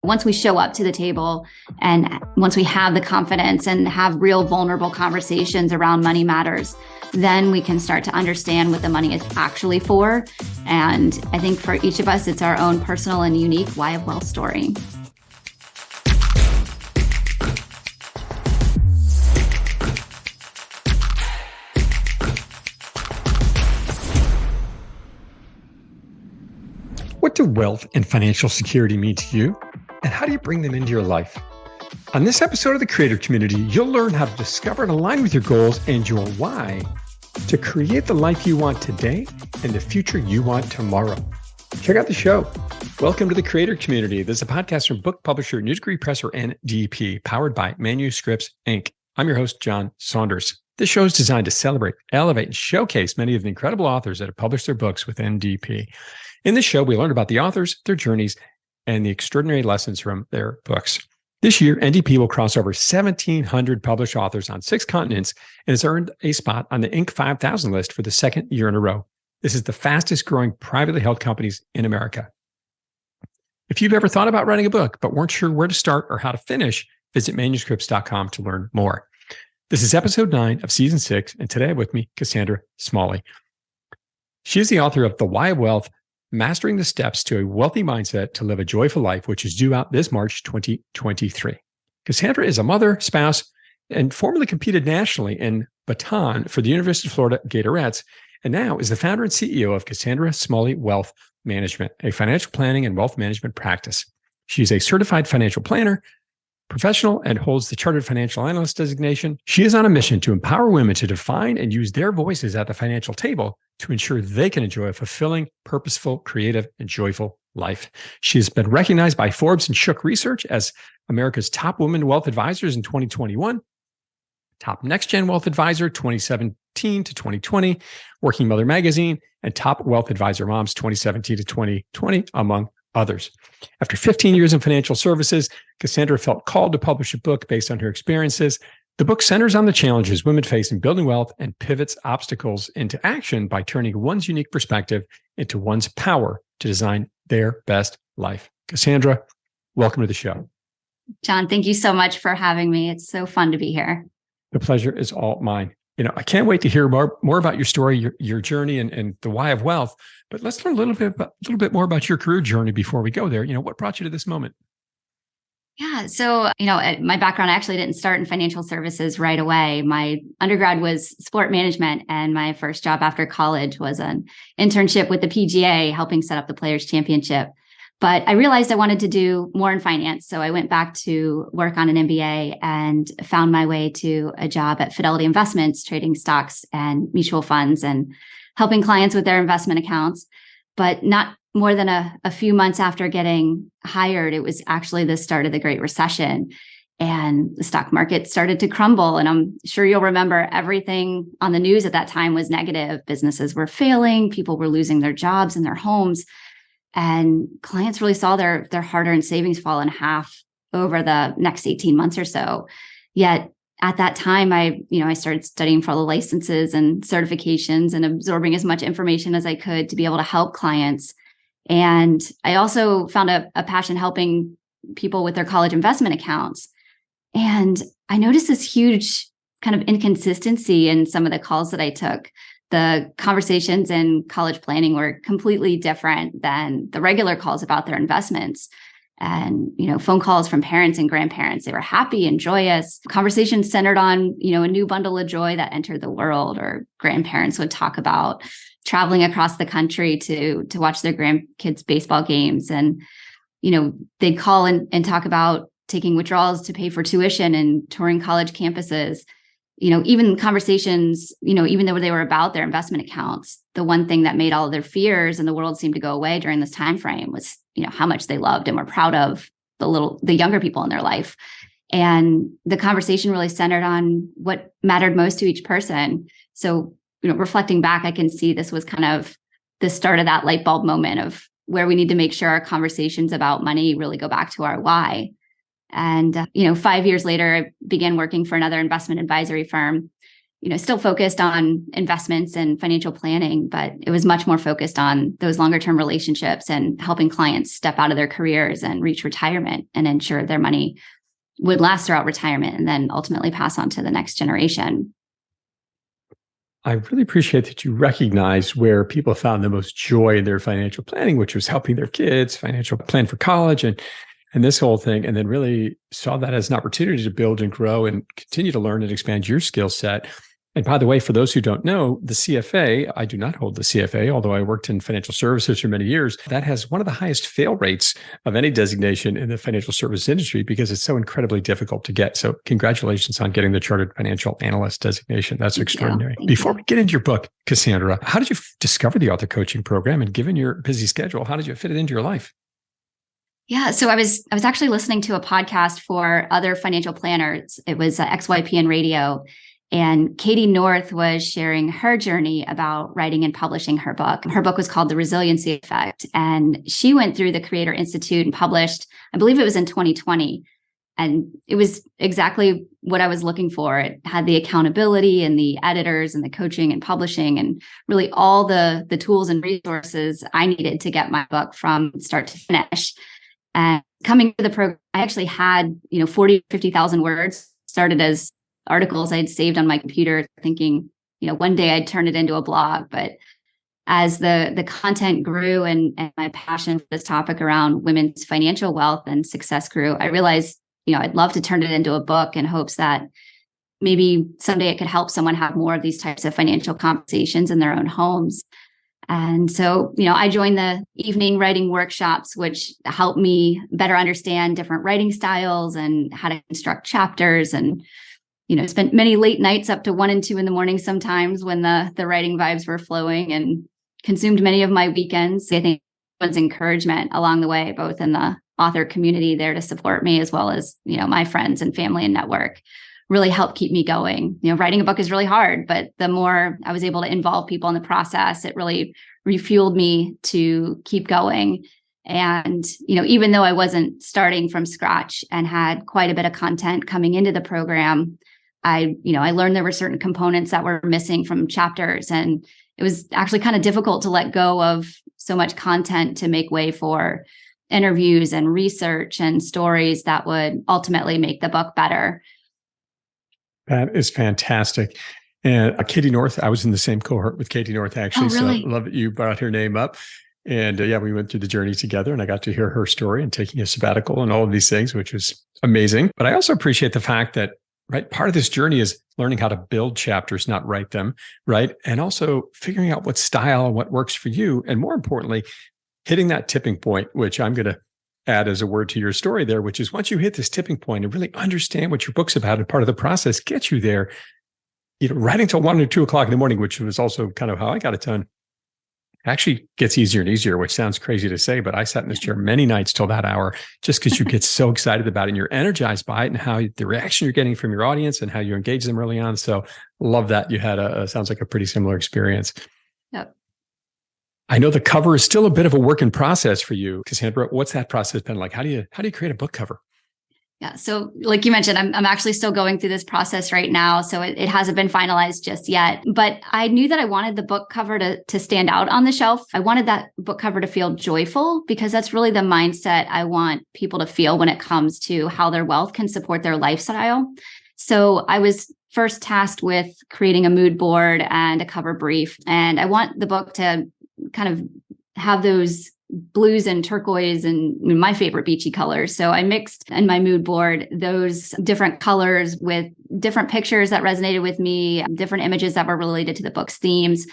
Once we show up to the table and once we have the confidence and have real vulnerable conversations around money matters, then we can start to understand what the money is actually for. And I think for each of us, it's our own personal and unique why of wealth story. What do wealth and financial security mean to you? And how do you bring them into your life? On this episode of the Creator Community, you'll learn how to discover and align with your goals and your why to create the life you want today and the future you want tomorrow. Check out the show. Welcome to the Creator Community. This is a podcast from book publisher New Degree Press, or NDP, powered by Manuscripts, Inc. I'm your host, John Saunders. This show is designed to celebrate, elevate, and showcase many of the incredible authors that have published their books with NDP. In this show, we learn about the authors, their journeys, and the extraordinary lessons from their books. This year, NDP will cross over 1,700 published authors on 6 continents and has earned a spot on the Inc. 5000 list for the second year in a row. This is the fastest growing privately held companies in America. If you've ever thought about writing a book but weren't sure where to start or how to finish, visit manuscripts.com to learn more. This is episode 9 of season 6, and today with me, Cassandra Smalley. She is the author of The Why of Wealth, Mastering the Steps to a Wealthy Mindset to Live a Joyful Life, which is due out this March 2023. Cassandra is a mother, spouse, and formerly competed nationally in baton for the University of Florida Gatorettes, and now is the founder and CEO of Cassandra Smalley Wealth Management, a financial planning and wealth management practice. She is a certified financial planner, professional, and holds the Chartered Financial Analyst designation. She is on a mission to empower women to define and use their voices at the financial table to ensure they can enjoy a fulfilling, purposeful, creative, and joyful life. She has been recognized by Forbes and Shook Research as America's top women wealth advisors in 2021, top next-gen wealth advisor 2017 to 2020, Working Mother Magazine, and top wealth advisor moms 2017 to 2020, among others. After 15 years in financial services, Cassandra felt called to publish a book based on her experiences. The book centers on the challenges women face in building wealth and pivots obstacles into action by turning one's unique perspective into one's power to design their best life. Cassandra, welcome to the show. John, thank you so much for having me. It's so fun to be here. The pleasure is all mine. I can't wait to hear more about your story, your journey, and the why of wealth. But let's learn a little bit more about your career journey before we go there. What brought you to this moment? Yeah. So, my background, I actually didn't start in financial services right away. My undergrad was sport management, and my first job after college was an internship with the PGA, helping set up the Players Championship. But I realized I wanted to do more in finance. So I went back to work on an MBA and found my way to a job at Fidelity Investments, trading stocks and mutual funds and helping clients with their investment accounts. But not more than a few months after getting hired, it was actually the start of the Great Recession, and the stock market started to crumble. And I'm sure you'll remember everything on the news at that time was negative. Businesses were failing, people were losing their jobs and their homes, and clients really saw their hard-earned savings fall in half over the next 18 months or so. Yet at that time, I started studying for all the licenses and certifications and absorbing as much information as I could to be able to help clients. And I also found a passion helping people with their college investment accounts. And I noticed this huge kind of inconsistency in some of the calls that I took. The conversations in college planning were completely different than the regular calls about their investments. And, phone calls from parents and grandparents, they were happy and joyous. Conversations centered on, a new bundle of joy that entered the world, or grandparents would talk about traveling across the country to watch their grandkids' baseball games. And, they'd call and talk about taking withdrawals to pay for tuition and touring college campuses. Even conversations, even though they were about their investment accounts, the one thing that made all of their fears in the world seem to go away during this time frame was, how much they loved and were proud of the younger people in their life. And the conversation really centered on what mattered most to each person. So, reflecting back, I can see this was kind of the start of that light bulb moment of where we need to make sure our conversations about money really go back to our why. And, 5 years later, I began working for another investment advisory firm. still focused on investments and financial planning, but it was much more focused on those longer term relationships and helping clients step out of their careers and reach retirement and ensure their money would last throughout retirement and then ultimately pass on to the next generation. I really appreciate that you recognize where people found the most joy in their financial planning, which was helping their kids financial plan for college and this whole thing, and then really saw that as an opportunity to build and grow and continue to learn and expand your skill set. And by the way, for those who don't know, the CFA, I do not hold the CFA, although I worked in financial services for many years. That has one of the highest fail rates of any designation in the financial service industry because it's so incredibly difficult to get. So congratulations on getting the Chartered Financial Analyst designation. That's extraordinary. Before we get into your book, Cassandra, how did you discover the author coaching program? And given your busy schedule, how did you fit it into your life? Yeah, so I was actually listening to a podcast for other financial planners. It was XYPN Radio. And Katie North was sharing her journey about writing and publishing her book. Her book was called The Resiliency Effect. And she went through the Creator Institute and published, I believe it was in 2020. And it was exactly what I was looking for. It had the accountability and the editors and the coaching and publishing and really all the tools and resources I needed to get my book from start to finish. And coming to the program, I actually had, 40, 50,000 words, started as articles I'd saved on my computer thinking, one day I'd turn it into a blog. But as the content grew and my passion for this topic around women's financial wealth and success grew, I realized, I'd love to turn it into a book in hopes that maybe someday it could help someone have more of these types of financial conversations in their own homes. And so, I joined the evening writing workshops, which helped me better understand different writing styles and how to construct chapters and spent many late nights up to 1 and 2 in the morning sometimes when the writing vibes were flowing and consumed many of my weekends. I think everyone's encouragement along the way, both in the author community there to support me, as well as, my friends and family and network really helped keep me going. Writing a book is really hard, but the more I was able to involve people in the process, it really refueled me to keep going. And, even though I wasn't starting from scratch and had quite a bit of content coming into the program, I learned there were certain components that were missing from chapters, and it was actually kind of difficult to let go of so much content to make way for interviews and research and stories that would ultimately make the book better. That is fantastic. And Katie North, I was in the same cohort with Katie North, actually. Oh, really? So I love that you brought her name up. And we went through the journey together and I got to hear her story and taking a sabbatical and all of these things, which was amazing. But I also appreciate the fact that part of this journey is learning how to build chapters, not write them, right? And also figuring out what style and what works for you. And more importantly, hitting that tipping point, which I'm going to add as a word to your story there, which is once you hit this tipping point and really understand what your book's about and part of the process gets you there, writing till 1 or 2 o'clock in the morning, which was also kind of how I got it done, actually gets easier and easier, which sounds crazy to say, but I sat in this chair many nights till that hour just because you get so excited about it and you're energized by it and how the reaction you're getting from your audience and how you engage them early on. So love that you had sounds like a pretty similar experience. Yep. I know the cover is still a bit of a work in process for you, Cassandra. What's that process been like? How do you create a book cover? Yeah. So like you mentioned, I'm actually still going through this process right now. So it hasn't been finalized just yet, but I knew that I wanted the book cover to stand out on the shelf. I wanted that book cover to feel joyful because that's really the mindset I want people to feel when it comes to how their wealth can support their lifestyle. So I was first tasked with creating a mood board and a cover brief. And I want the book to kind of have those blues and turquoise and my favorite beachy colors. So I mixed in my mood board those different colors with different pictures that resonated with me, different images that were related to the book's themes.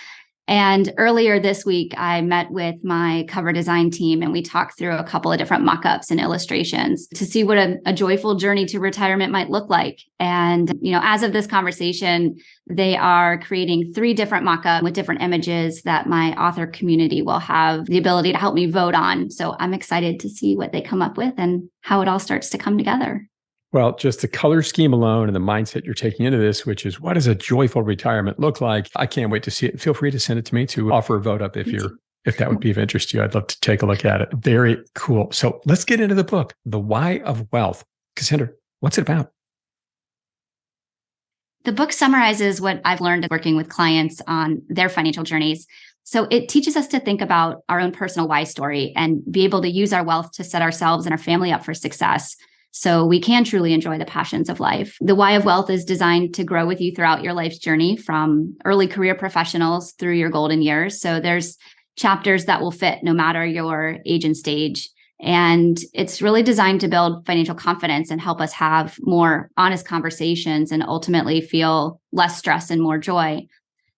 And earlier this week, I met with my cover design team and we talked through a couple of different mock-ups and illustrations to see what a joyful journey to retirement might look like. And, as of this conversation, they are creating 3 different mock-ups with different images that my author community will have the ability to help me vote on. So I'm excited to see what they come up with and how it all starts to come together. Well, just the color scheme alone and the mindset you're taking into this, which is what does a joyful retirement look like? I can't wait to see it. Feel free to send it to me to offer a vote up if that would be of interest to you. I'd love to take a look at it. Very cool. So let's get into the book, The Why of Wealth. Cassandra, what's it about? The book summarizes what I've learned working with clients on their financial journeys. So it teaches us to think about our own personal why story and be able to use our wealth to set ourselves and our family up for success so we can truly enjoy the passions of life. The Why of Wealth is designed to grow with you throughout your life's journey, from early career professionals through your golden years. So there's chapters that will fit no matter your age and stage. And it's really designed to build financial confidence and help us have more honest conversations and ultimately feel less stress and more joy.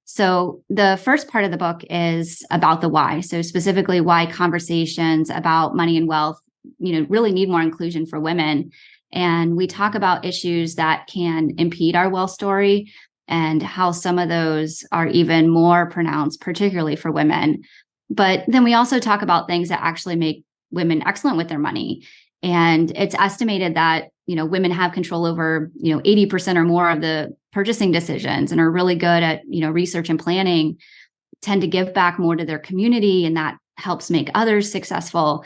So the first part of the book is about the why. So specifically why conversations about money and wealth, really need more inclusion for women. And we talk about issues that can impede our wealth story and how some of those are even more pronounced, particularly for women. But then we also talk about things that actually make women excellent with their money. And it's estimated that, women have control over, 80% or more of the purchasing decisions and are really good at, research and planning, tend to give back more to their community, and that helps make others successful.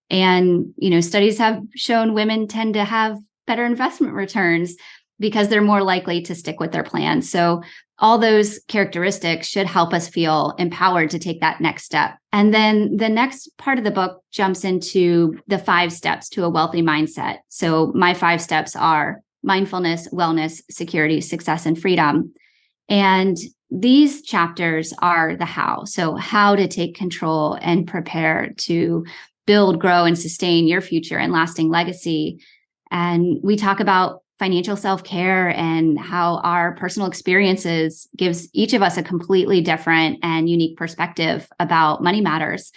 And, studies have shown women tend to have better investment returns because they're more likely to stick with their plans. So all those characteristics should help us feel empowered to take that next step. And then the next part of the book jumps into the 5 steps to a wealthy mindset. So my 5 steps are mindfulness, wellness, security, success, and freedom. And these chapters are the how. So how to take control and prepare to build, grow, and sustain your future and lasting legacy. And we talk about financial self-care and how our personal experiences gives each of us a completely different and unique perspective about money matters,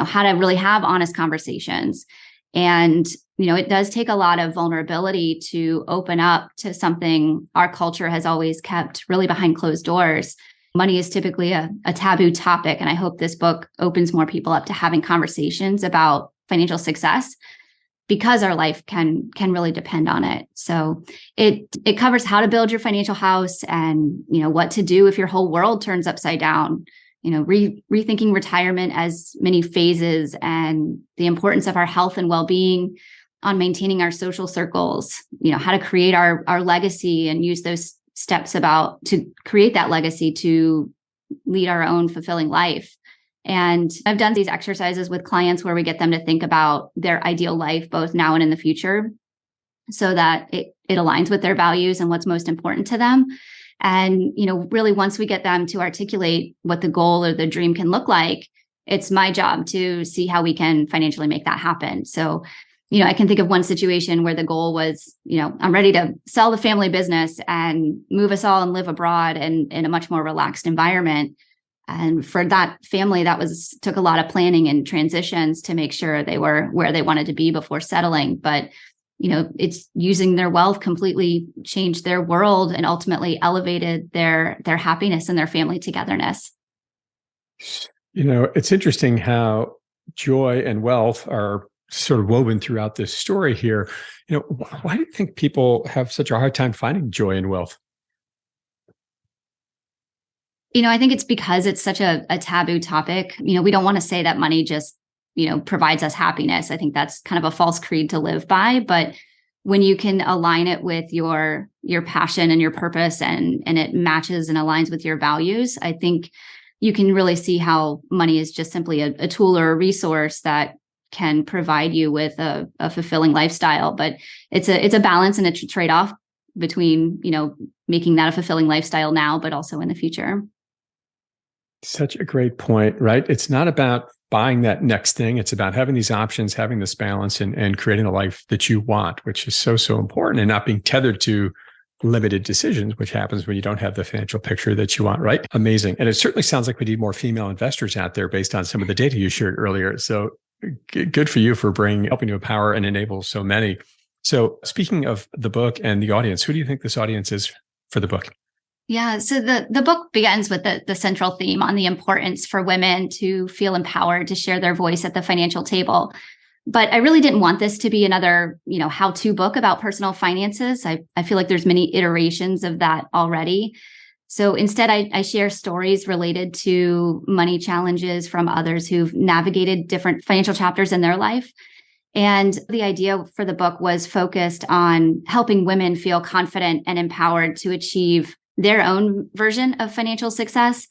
how to really have honest conversations. And, it does take a lot of vulnerability to open up to something our culture has always kept really behind closed doors. Money is typically a taboo topic. And I hope this book opens more people up to having conversations about financial success, because our life can really depend on it. So it covers how to build your financial house and, what to do if your whole world turns upside down, rethinking retirement as many phases, and the importance of our health and well-being, on maintaining our social circles, how to create our legacy and use those steps to create that legacy to lead our own fulfilling life. And I've done these exercises with clients where we get them to think about their ideal life, both now and in the future, so that it aligns with their values and what's most important to them. And, really, once we get them to articulate what the goal or the dream can look like, it's my job to see how we can financially make that happen. So, I can think of one situation where the goal was, I'm ready to sell the family business and move us all and live abroad and in a much more relaxed environment. And for that family, took a lot of planning and transitions to make sure they were where they wanted to be before settling. But, it's using their wealth completely changed their world and ultimately elevated their happiness and their family togetherness. It's interesting how joy and wealth are sort of woven throughout this story here. Why do you think people have such a hard time finding joy and wealth? I think it's because it's such a taboo topic. We don't want to say that money just, provides us happiness. I think that's kind of a false creed to live by. But when you can align it with your passion and your purpose, and it matches and aligns with your values, I think you can really see how money is just simply a tool or a resource that can provide you with a fulfilling lifestyle. But it's a balance and it's a trade-off between, making that a fulfilling lifestyle now, but also in the future. Such a great point, right? It's not about buying that next thing. It's about having these options, having this balance, and creating a life that you want, which is so important, and not being tethered to limited decisions, which happens when you don't have the financial picture that you want, right? Amazing. And it certainly sounds like we need more female investors out there based on some of the data you shared earlier. So good for you for helping to empower and enable so many. So speaking of the book and the audience, who do you think this audience is for the book? Yeah. So the book begins with the central theme on the importance for women to feel empowered to share their voice at the financial table. But I really didn't want this to be another, how-to book about personal finances. I feel like there's many iterations of that already. So instead, I share stories related to money challenges from others who've navigated different financial chapters in their life. And the idea for the book was focused on helping women feel confident and empowered to achieve their own version of financial success.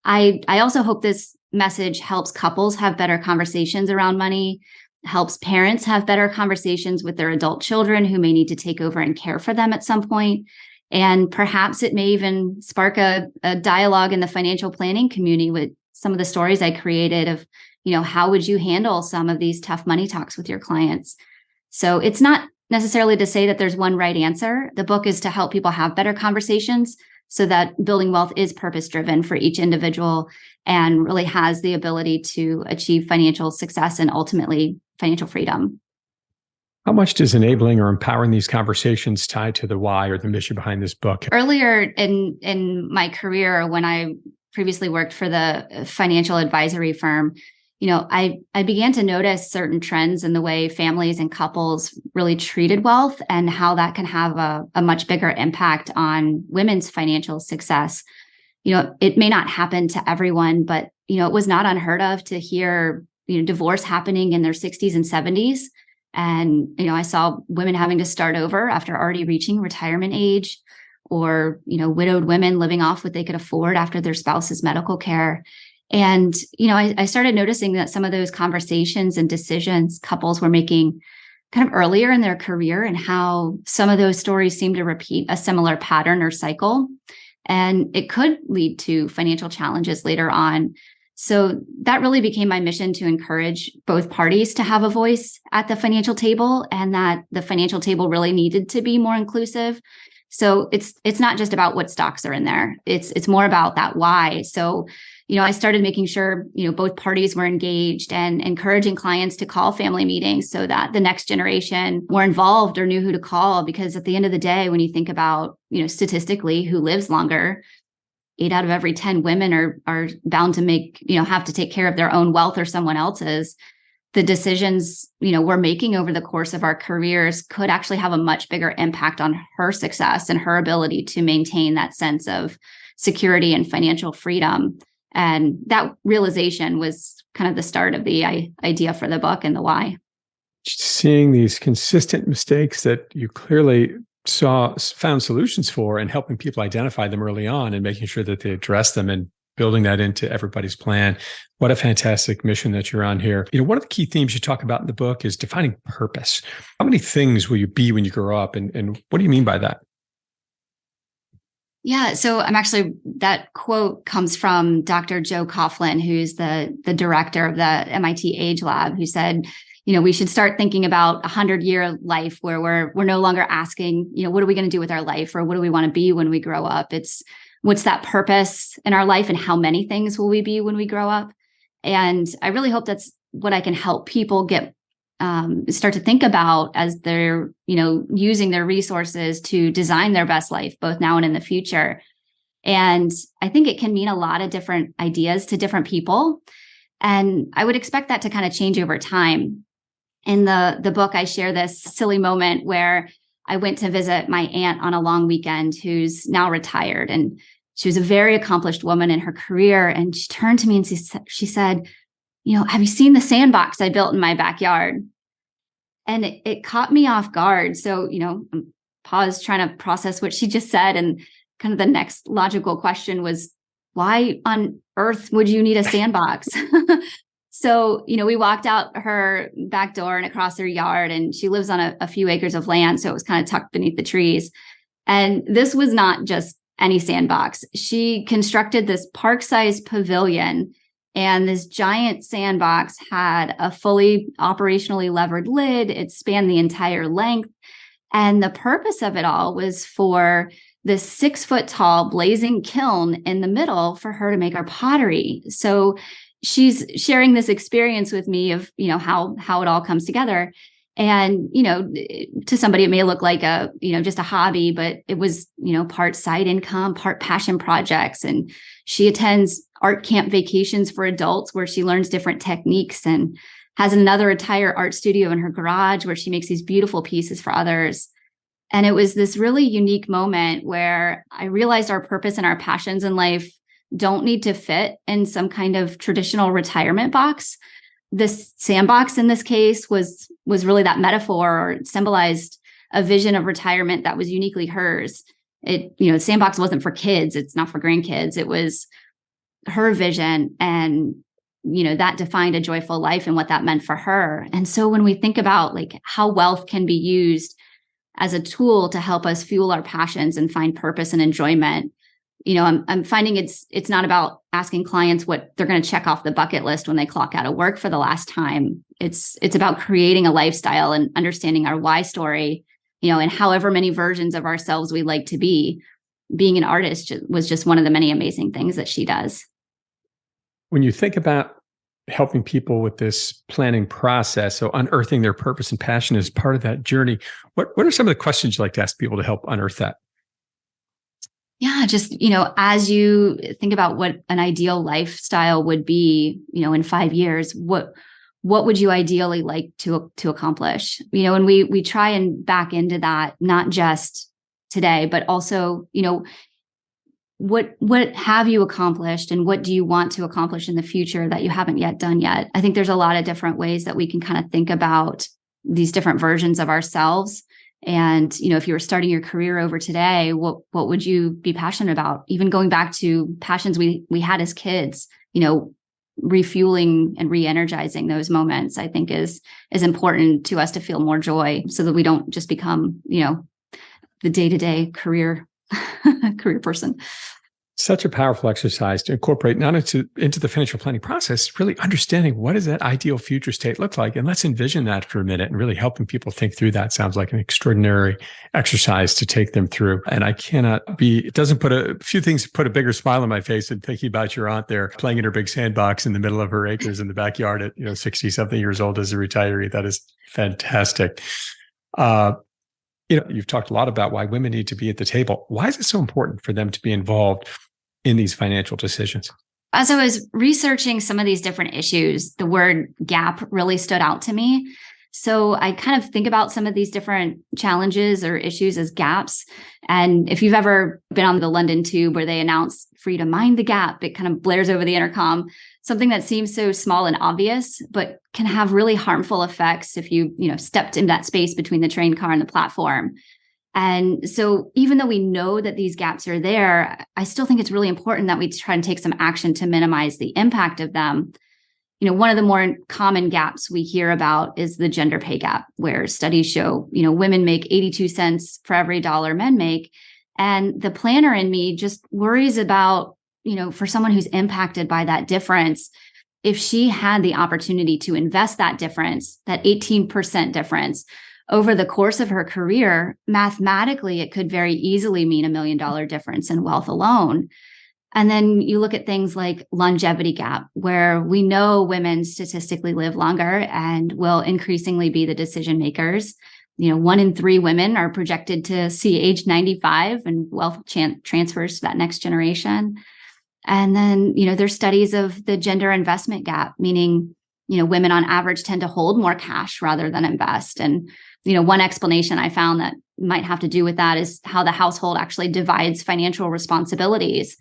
I also hope this message helps couples have better conversations around money, helps parents have better conversations with their adult children who may need to take over and care for them at some point. And perhaps it may even spark a dialogue in the financial planning community with some of the stories I created of, how would you handle some of these tough money talks with your clients? So it's not necessarily to say that there's one right answer. The book is to help people have better conversations so that building wealth is purpose-driven for each individual and really has the ability to achieve financial success and ultimately financial freedom. How much does enabling or empowering these conversations tie to the why or the mission behind this book? Earlier in my career, when I previously worked for the financial advisory firm, I began to notice certain trends in the way families and couples really treated wealth and how that can have a much bigger impact on women's financial success. It may not happen to everyone, but, it was not unheard of to hear, divorce happening in their 60s and 70s. And, I saw women having to start over after already reaching retirement age, or, widowed women living off what they could afford after their spouse's medical care. And, I started noticing that some of those conversations and decisions couples were making kind of earlier in their career, and how some of those stories seem to repeat a similar pattern or cycle. And it could lead to financial challenges later on. So that really became my mission, to encourage both parties to have a voice at the financial table, and that the financial table really needed to be more inclusive. So it's not just about what stocks are in there. It's more about that why. So, I started making sure, both parties were engaged and encouraging clients to call family meetings so that the next generation were involved or knew who to call. Because at the end of the day, when you think about, statistically who lives longer, 8 out of every 10 women are bound to make, have to take care of their own wealth or someone else's. The decisions, we're making over the course of our careers could actually have a much bigger impact on her success and her ability to maintain that sense of security and financial freedom. And that realization was kind of the start of the idea for the book and the why. Seeing these consistent mistakes that you clearly found solutions for, and helping people identify them early on and making sure that they address them and building that into everybody's plan. What a fantastic mission that you're on here. One of the key themes you talk about in the book is defining purpose. How many things will you be when you grow up? And what do you mean by that? Yeah, so that quote comes from Dr. Joe Coughlin, who's the director of the MIT Age Lab, who said, we should start thinking about 100-year life where we're no longer asking, what are we going to do with our life, or what do we want to be when we grow up? It's what's that purpose in our life, and how many things will we be when we grow up? And I really hope that's what I can help people start to think about as they're, using their resources to design their best life, both now and in the future. And I think it can mean a lot of different ideas to different people. And I would expect that to kind of change over time. In the book, I share this silly moment where I went to visit my aunt on a long weekend, who's now retired. And she was a very accomplished woman in her career. And she turned to me and she said, have you seen the sandbox I built in my backyard? And it caught me off guard. So, paused trying to process what she just said. And kind of the next logical question was, why on earth would you need a sandbox? So, we walked out her back door and across her yard, and she lives on a few acres of land. So it was kind of tucked beneath the trees. And this was not just any sandbox. She constructed this park-sized pavilion, and this giant sandbox had a fully operationally levered lid. It spanned the entire length. And the purpose of it all was for this 6-foot-tall blazing kiln in the middle for her to make our pottery. So she's sharing this experience with me of, how it all comes together. And, to somebody, it may look like just a hobby, but it was, part side income, part passion projects. And she attends art camp vacations for adults where she learns different techniques, and has another entire art studio in her garage where she makes these beautiful pieces for others. And it was this really unique moment where I realized our purpose and our passions in life don't need to fit in some kind of traditional retirement box. this sandbox in this case was really that metaphor, or symbolized a vision of retirement that was uniquely hers. Sandbox wasn't for kids. It's not for grandkids. It was her vision. And, that defined a joyful life and what that meant for her. And so when we think about like how wealth can be used as a tool to help us fuel our passions and find purpose and enjoyment, I'm finding it's not about asking clients what they're going to check off the bucket list when they clock out of work for the last time. It's about creating a lifestyle and understanding our why story, and however many versions of ourselves we like to be. Being an artist was just one of the many amazing things that she does. When you think about helping people with this planning process, so unearthing their purpose and passion as part of that journey, what are some of the questions you like to ask people to help unearth that? Yeah, just, as you think about what an ideal lifestyle would be, in 5 years, what would you ideally like to accomplish? And we try and back into that, not just today, but also, what have you accomplished and what do you want to accomplish in the future that you haven't yet done yet? I think there's a lot of different ways that we can kind of think about these different versions of ourselves. And, if you were starting your career over today, what would you be passionate about? Even going back to passions we had as kids, refueling and re-energizing those moments, I think is important to us to feel more joy so that we don't just become, the day-to-day career person. Such a powerful exercise to incorporate not into the financial planning process, really understanding what does that ideal future state look like? And let's envision that for a minute, and really helping people think through that sounds like an extraordinary exercise to take them through. And it doesn't put a few things put a bigger smile on my face than thinking about your aunt there playing in her big sandbox in the middle of her acres in the backyard at 60 something years old as a retiree. That is fantastic. You've talked a lot about why women need to be at the table. Why is it so important for them to be involved in these financial decisions? As I was researching some of these different issues, the word gap really stood out to me. So I kind of think about some of these different challenges or issues as gaps. And if you've ever been on the London Tube where they announce free to mind the gap, it kind of blares over the intercom, something that seems so small and obvious, but can have really harmful effects if you stepped in that space between the train car and the platform. And so even though we know that these gaps are there, I still think it's really important that we try and take some action to minimize the impact of them. One of the more common gaps we hear about is the gender pay gap, where studies show, women make 82 cents for every dollar men make. And the planner in me just worries about, for someone who's impacted by that difference, if she had the opportunity to invest that difference, that 18% difference, over the course of her career, mathematically, it could very easily mean $1 million difference in wealth alone. And then you look at things like longevity gap, where we know women statistically live longer and will increasingly be the decision makers. 1 in 3 women are projected to see age 95, and wealth transfers to that next generation. And then, there's studies of the gender investment gap, meaning, women on average tend to hold more cash rather than invest. And one explanation I found that might have to do with that is how the household actually divides financial responsibilities.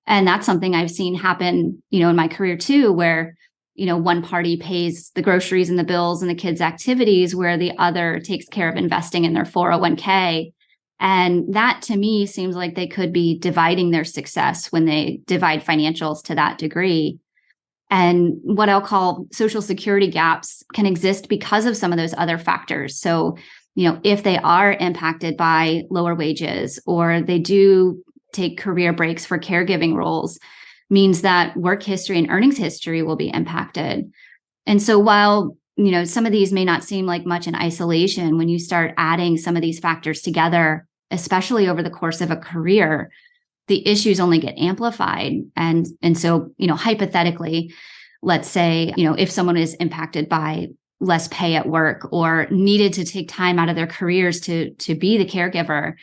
And that's something I've seen happen, in my career too, where, one party pays the groceries and the bills and the kids' activities, where the other takes care of investing in their 401k. And that to me seems like they could be dividing their success when they divide financials to that degree. And what I'll call social security gaps can exist because of some of those other factors. So, if they are impacted by lower wages, or they do take career breaks for caregiving roles, means that work history and earnings history will be impacted. And so while, some of these may not seem like much in isolation, when you start adding some of these factors together, especially over the course of a career, the issues only get amplified. And so, hypothetically, let's say, if someone is impacted by less pay at work or needed to take time out of their careers to be the caregiver,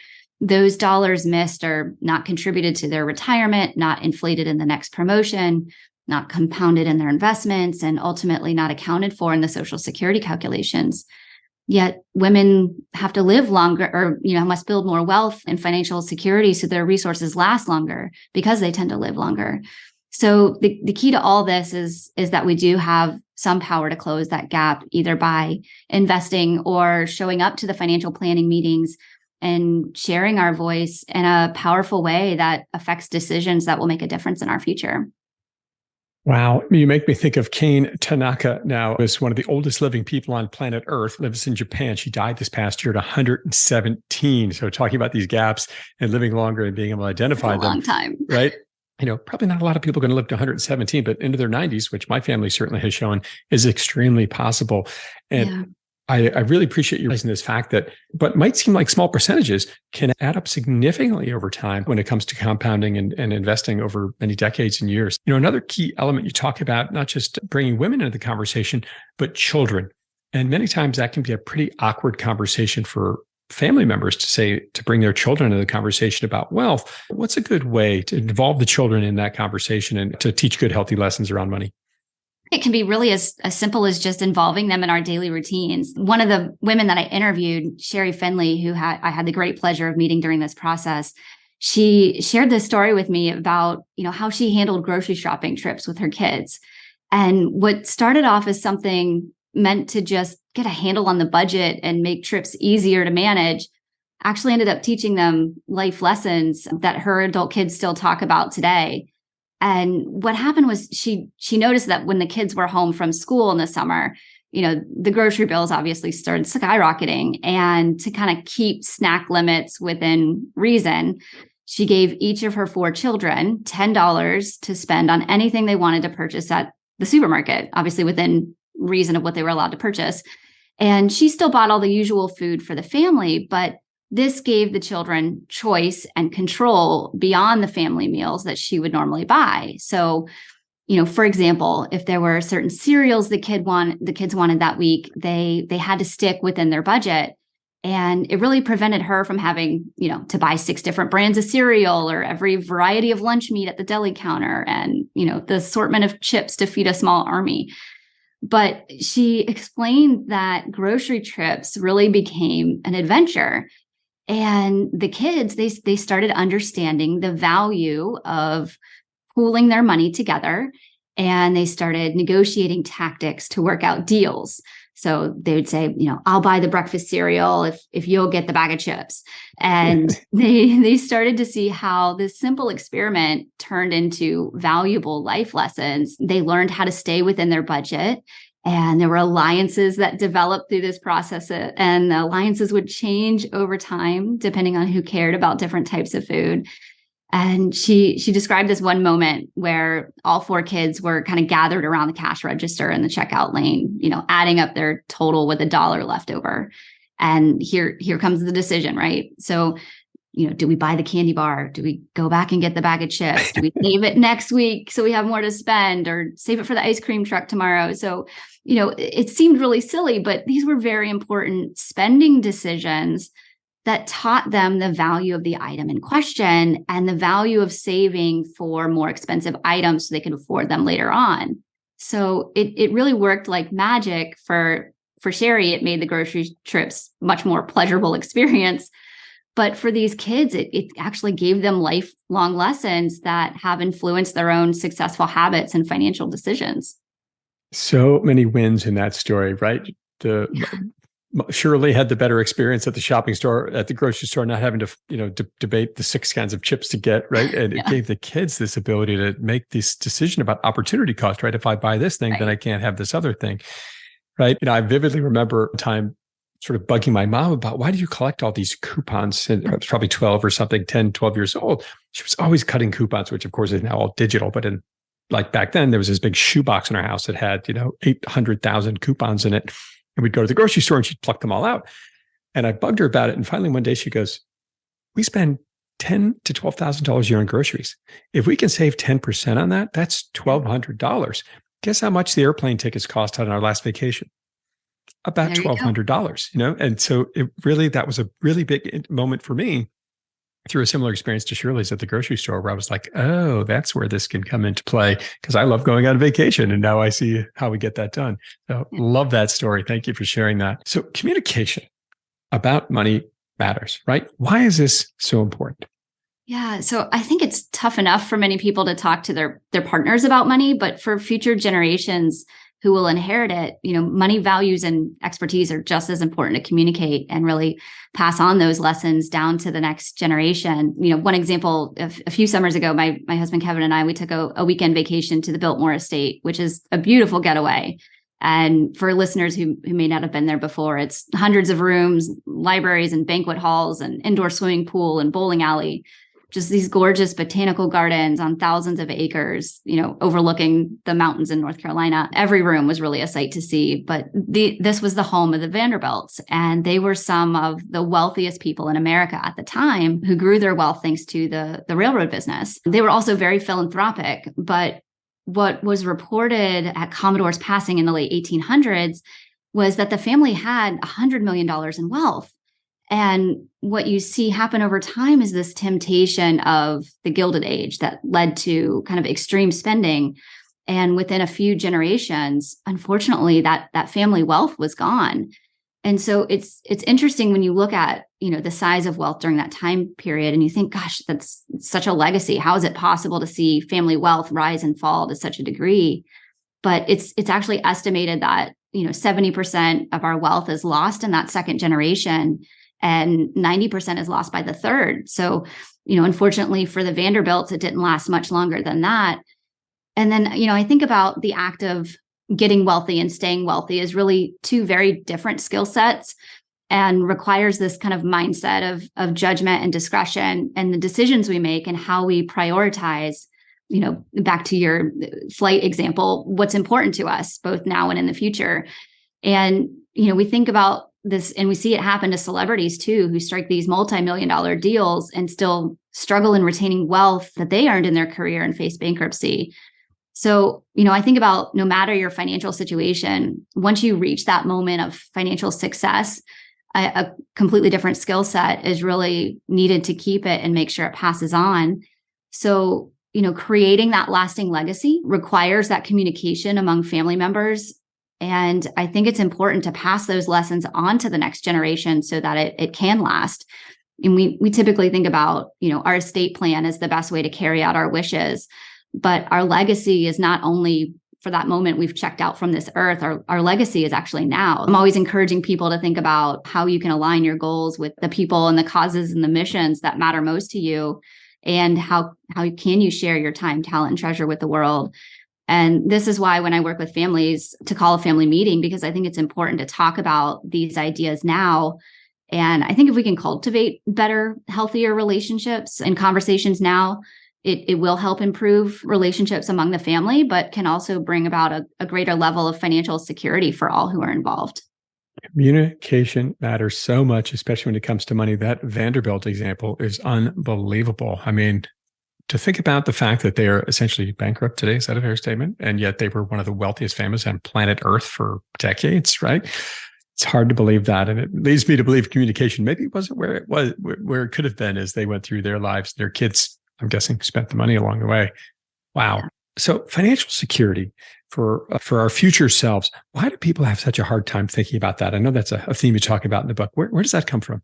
those dollars missed are not contributed to their retirement, not inflated in the next promotion, not compounded in their investments, and ultimately not accounted for in the Social Security calculations. Yet women have to live longer, or must build more wealth and financial security so their resources last longer because they tend to live longer. So the key to all this is that we do have some power to close that gap, either by investing or showing up to the financial planning meetings and sharing our voice in a powerful way that affects decisions that will make a difference in our future. Wow. You make me think of Kane Tanaka now, is one of the oldest living people on planet Earth, lives in Japan. She died this past year at 117. So talking about these gaps and living longer and being able to identify them. That's a long time. Right? Probably not a lot of people are going to live to 117, but into their 90s, which my family certainly has shown is extremely possible. And I really appreciate you raising this fact that what might seem like small percentages can add up significantly over time when it comes to compounding and investing over many decades and years. Another key element you talk about, not just bringing women into the conversation, but children. And many times that can be a pretty awkward conversation for family members to bring their children into the conversation about wealth. What's a good way to involve the children in that conversation and to teach good, healthy lessons around money? It can be really as simple as just involving them in our daily routines. One of the women that I interviewed, Sherry Finley, who I had the great pleasure of meeting during this process, she shared this story with me about, how she handled grocery shopping trips with her kids. And what started off as something meant to just get a handle on the budget and make trips easier to manage actually ended up teaching them life lessons that her adult kids still talk about today. And what happened was she noticed that when the kids were home from school in the summer, the grocery bills obviously started skyrocketing. And to kind of keep snack limits within reason, she gave each of her 4 children $10 to spend on anything they wanted to purchase at the supermarket, obviously within reason of what they were allowed to purchase. And she still bought all the usual food for the family, but this gave the children choice and control beyond the family meals that she would normally buy. So, for example, if there were certain cereals the kids wanted that week, they had to stick within their budget. And it really prevented her from having, to buy 6 different brands of cereal or every variety of lunch meat at the deli counter and, the assortment of chips to feed a small army. But she explained that grocery trips really became an adventure. And the kids, they started understanding the value of pooling their money together, and they started negotiating tactics to work out deals. So they would say, I'll buy the breakfast cereal if you'll get the bag of chips. And they started to see how this simple experiment turned into valuable life lessons. They learned how to stay within their budget. And there were alliances that developed through this process, and the alliances would change over time, depending on who cared about different types of food. And she described this one moment where all 4 kids were kind of gathered around the cash register in the checkout lane, adding up their total with $1 left over. And here comes the decision, right? So, do we buy the candy bar? Do we go back and get the bag of chips? Do we save it next week so we have more to spend, or save it for the ice cream truck tomorrow? So, it seemed really silly, but these were very important spending decisions that taught them the value of the item in question and the value of saving for more expensive items so they could afford them later on. So it really worked like magic for Sherry. It made the grocery trips much more pleasurable experience. But for these kids, it actually gave them lifelong lessons that have influenced their own successful habits and financial decisions. So many wins in that story, right? Shirley had the better experience at the shopping store, at the grocery store, not having to, debate the 6 kinds of chips to get, right? And it gave the kids this ability to make this decision about opportunity cost, right? If I buy this thing, then I can't have this other thing, right? I vividly remember a time sort of bugging my mom about, why do you collect all these coupons? And I was probably 12 or something, 10, 12 years old. She was always cutting coupons, which of course is now all digital, but back then there was this big shoebox in our house that had, 800,000 coupons in it. And we'd go to the grocery store and she'd pluck them all out. And I bugged her about it. And finally one day she goes, we spend $10,000 to $12,000 a year on groceries. If we can save 10% on that, that's $1,200. Guess how much the airplane tickets cost on our last vacation? About $1,200, And so that was a really big moment for me through a similar experience to Shirley's at the grocery store, where I was like, oh, that's where this can come into play, because I love going on vacation and now I see how we get that done. So love that story. Thank you for sharing that. So communication about money matters, right? Why is this so important? Yeah. So I think it's tough enough for many people to talk to their partners about money, but for future generations who will inherit it, money values and expertise are just as important to communicate and really pass on those lessons down to the next generation. One example, a few summers ago, my husband Kevin and I, we took a weekend vacation to the Biltmore Estate, which is a beautiful getaway. And for listeners who may not have been there before, it's hundreds of rooms, libraries and banquet halls and indoor swimming pool and bowling alley, just these gorgeous botanical gardens on thousands of acres, overlooking the mountains in North Carolina. Every room was really a sight to see, but this was the home of the Vanderbilts. And they were some of the wealthiest people in America at the time who grew their wealth thanks to the railroad business. They were also very philanthropic, but what was reported at Commodore's passing in the late 1800s was that the family had $100 million in wealth. And what you see happen over time is this temptation of the Gilded Age that led to kind of extreme spending. And within a few generations, unfortunately, that family wealth was gone. And so it's interesting when you look at, the size of wealth during that time period and you think, gosh, that's such a legacy. How is it possible to see family wealth rise and fall to such a degree? But it's actually estimated that, 70% of our wealth is lost in that second generation and 90% is lost by the third. So, unfortunately for the Vanderbilts, it didn't last much longer than that. And then, I think about the act of getting wealthy and staying wealthy is really two very different skill sets and requires this kind of mindset of judgment and discretion and the decisions we make and how we prioritize, back to your flight example, what's important to us both now and in the future. And, we think about this and we see it happen to celebrities too, who strike these multi-million-dollar deals and still struggle in retaining wealth that they earned in their career and face bankruptcy. So, I think about no matter your financial situation, once you reach that moment of financial success, a completely different skill set is really needed to keep it and make sure it passes on. So, creating that lasting legacy requires that communication among family members. And I think it's important to pass those lessons on to the next generation so that it can last. And we typically think about, our estate plan as the best way to carry out our wishes. But our legacy is not only for that moment we've checked out from this earth, our legacy is actually now. I'm always encouraging people to think about how you can align your goals with the people and the causes and the missions that matter most to you. And how can you share your time, talent, and treasure with the world? And this is why when I work with families to call a family meeting, because I think it's important to talk about these ideas now. And I think if we can cultivate better, healthier relationships and conversations now, it will help improve relationships among the family, but can also bring about a greater level of financial security for all who are involved. Communication matters so much, especially when it comes to money. That Vanderbilt example is unbelievable. I mean, to think about the fact that they are essentially bankrupt today, is that a fair statement? And yet they were one of the wealthiest families on planet Earth for decades, right? It's hard to believe that. And it leads me to believe communication maybe wasn't where it could have been as they went through their lives. Their kids, I'm guessing, spent the money along the way. Wow. So financial security for our future selves, why do people have such a hard time thinking about that? I know that's a theme you talk about in the book. Where does that come from?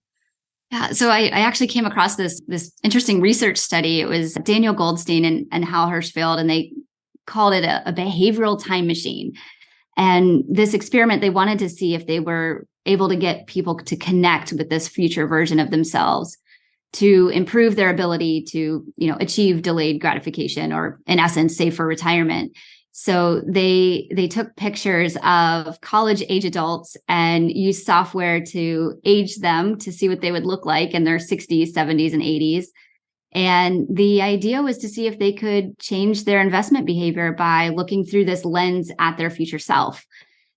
Yeah, so I actually came across this interesting research study. It was Daniel Goldstein and Hal Hershfield, and they called it a behavioral time machine. And this experiment, they wanted to see if they were able to get people to connect with this future version of themselves to improve their ability to, achieve delayed gratification, or in essence, save for retirement. So they took pictures of college age adults and used software to age them to see what they would look like in their 60s, 70s, and 80s. And the idea was to see if they could change their investment behavior by looking through this lens at their future self.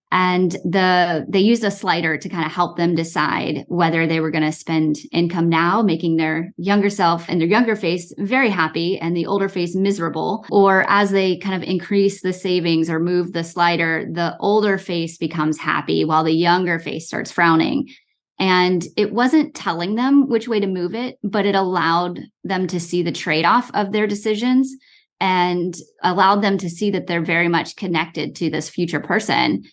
And they used a slider to kind of help them decide whether they were going to spend income now, making their younger self and their younger face very happy and the older face miserable, or as they kind of increase the savings or move the slider, the older face becomes happy while the younger face starts frowning. And it wasn't telling them which way to move it, but it allowed them to see the trade-off of their decisions and allowed them to see that they're very much connected to this future person.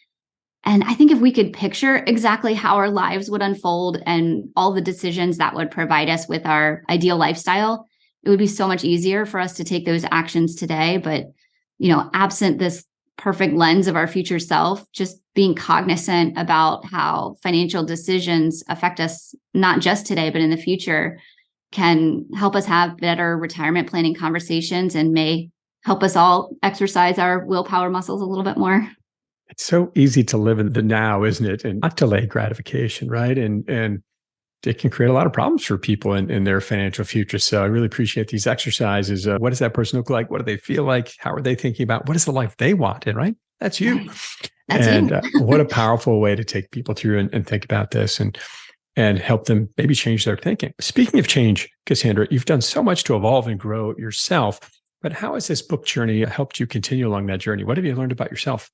And I think if we could picture exactly how our lives would unfold and all the decisions that would provide us with our ideal lifestyle, it would be so much easier for us to take those actions today. But, absent this perfect lens of our future self, just being cognizant about how financial decisions affect us, not just today, but in the future, can help us have better retirement planning conversations and may help us all exercise our willpower muscles a little bit more. It's so easy to live in the now, isn't it? And not delay gratification, right? And it can create a lot of problems for people in their financial future. So I really appreciate these exercises. What does that person look like? What do they feel like? How are they thinking about? What is the life they want? And right? That's you. Right. That's and you. What a powerful way to take people through and think about this and help them maybe change their thinking. Speaking of change, Cassandra, you've done so much to evolve and grow yourself, but how has this book journey helped you continue along that journey? What have you learned about yourself?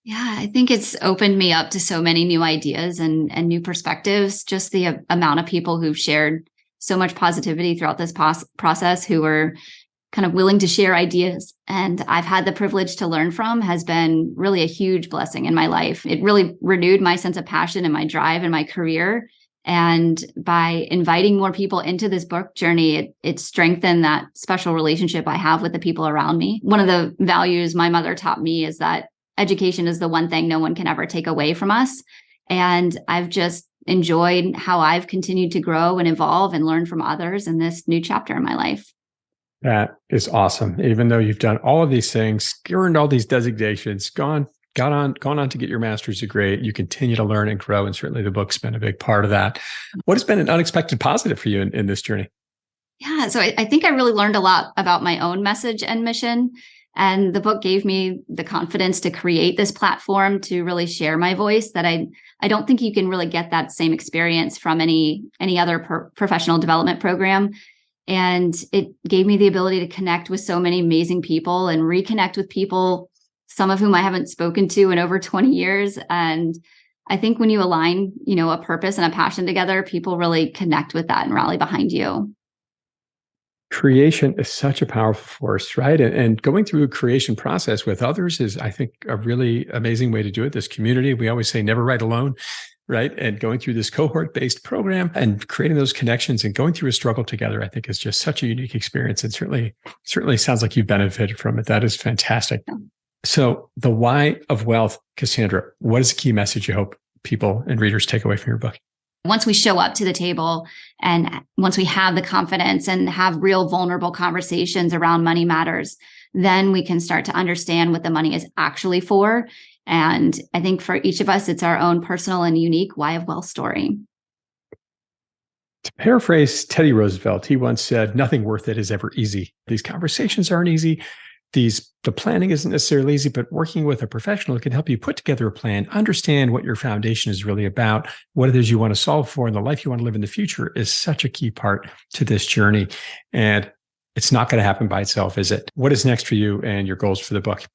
Yeah, I think it's opened me up to so many new ideas and new perspectives. Just the amount of people who've shared so much positivity throughout this process, who are kind of willing to share ideas, and I've had the privilege to learn from, has been really a huge blessing in my life. It really renewed my sense of passion and my drive in my career. And by inviting more people into this book journey, it strengthened that special relationship I have with the people around me. One of the values my mother taught me is that education is the one thing no one can ever take away from us. And I've just enjoyed how I've continued to grow and evolve and learn from others in this new chapter in my life. That is awesome. Even though you've done all of these things, earned all these designations, gone on to get your master's degree, you continue to learn and grow. And certainly the book's been a big part of that. What has been an unexpected positive for you in this journey? Yeah, so I think I really learned a lot about my own message and mission. And the book gave me the confidence to create this platform to really share my voice that I don't think you can really get that same experience from any other professional development program. And it gave me the ability to connect with so many amazing people and reconnect with people, some of whom I haven't spoken to in over 20 years. And I think when you align, a purpose and a passion together, people really connect with that and rally behind you. Creation is such a powerful force, right? And going through a creation process with others is, I think, a really amazing way to do it. This community, we always say, never write alone, right? And going through this cohort-based program and creating those connections and going through a struggle together, I think is just such a unique experience. And certainly sounds like you've benefited from it. That is fantastic. Yeah. So the why of wealth, Cassandra, what is the key message you hope people and readers take away from your book? Once we show up to the table and once we have the confidence and have real vulnerable conversations around money matters, then we can start to understand what the money is actually for. And I think for each of us, it's our own personal and unique why of wealth story. To paraphrase Teddy Roosevelt, he once said, "Nothing worth it is ever easy." These conversations aren't easy. The planning isn't necessarily easy, but working with a professional can help you put together a plan, understand what your foundation is really about, what it is you want to solve for, and the life you want to live in the future is such a key part to this journey. And it's not going to happen by itself, is it? What is next for you and your goals for the book?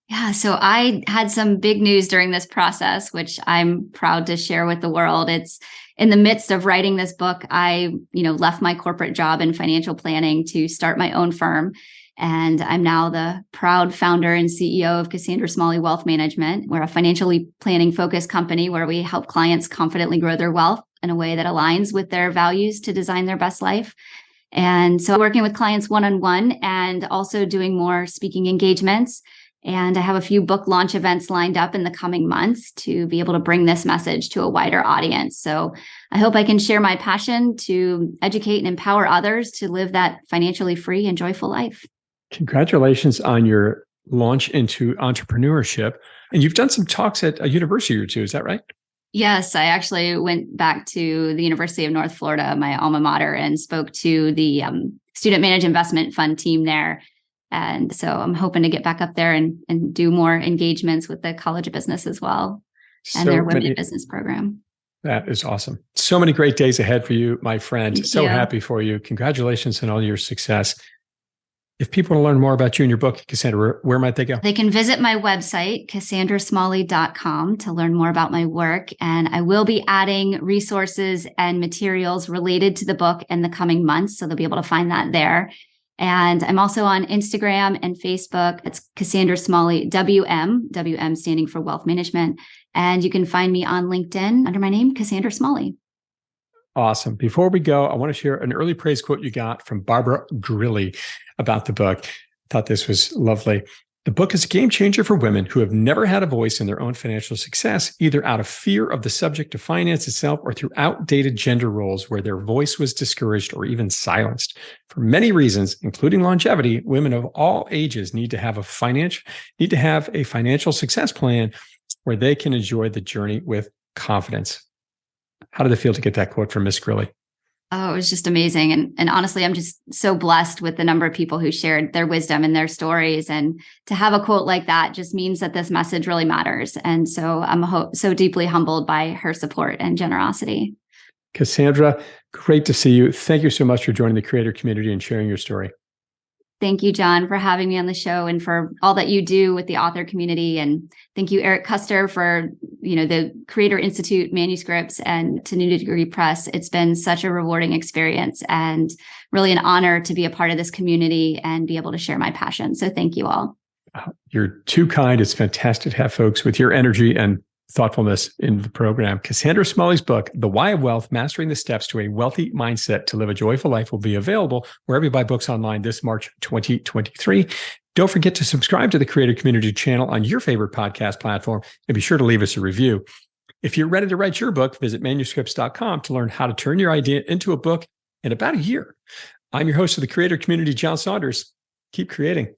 Yeah, so I had some big news during this process, which I'm proud to share with the world. It's in the midst of writing this book, I, left my corporate job in financial planning to start my own firm. And I'm now the proud founder and CEO of Cassandra Smalley Wealth Management. We're a financially planning focused company where we help clients confidently grow their wealth in a way that aligns with their values to design their best life. And so working with clients one-on-one and also doing more speaking engagements. And I have a few book launch events lined up in the coming months to be able to bring this message to a wider audience. So I hope I can share my passion to educate and empower others to live that financially free and joyful life. Congratulations on your launch into entrepreneurship. And you've done some talks at a university or two, is that right? Yes, I actually went back to the University of North Florida, my alma mater, and spoke to the Student Managed Investment Fund team there. And so I'm hoping to get back up there and do more engagements with the College of Business as well and their Women in Business program. That is awesome. So many great days ahead for you, my friend. Thank so you. Happy for you. Congratulations on all your success. If people want to learn more about you and your book, Cassandra, where might they go? They can visit my website, cassandrasmalley.com, to learn more about my work. And I will be adding resources and materials related to the book in the coming months. So they'll be able to find that there. And I'm also on Instagram and Facebook. It's Cassandra Smalley, WM standing for Wealth Management. And you can find me on LinkedIn under my name, Cassandra Smalley. Awesome. Before we go, I want to share an early praise quote you got from Barbara Grilly about the book. I thought this was lovely. The book is a game changer for women who have never had a voice in their own financial success, either out of fear of the subject of finance itself or through outdated gender roles where their voice was discouraged or even silenced. For many reasons, including longevity, women of all ages need to have a financial success plan where they can enjoy the journey with confidence. How did it feel to get that quote from Miss Grilly? Oh, it was just amazing. And honestly, I'm just so blessed with the number of people who shared their wisdom and their stories. And to have a quote like that just means that this message really matters. And so I'm so deeply humbled by her support and generosity. Cassandra, great to see you. Thank you so much for joining the creator community and sharing your story. Thank you, John, for having me on the show and for all that you do with the author community. And thank you, Eric Custer, for the Creator Institute manuscripts and to New Degree Press. It's been such a rewarding experience and really an honor to be a part of this community and be able to share my passion. So thank you all. You're too kind. It's fantastic to have folks with your energy and thoughtfulness in the program. Cassandra Smalley's book, The Why of Wealth, Mastering the Steps to a Wealthy Mindset to Live a Joyful Life, will be available wherever you buy books online this March 2023. Don't forget to subscribe to the Creator Community channel on your favorite podcast platform and be sure to leave us a review. If you're ready to write your book, visit manuscripts.com to learn how to turn your idea into a book in about a year. I'm your host of the Creator Community, John Saunders. Keep creating.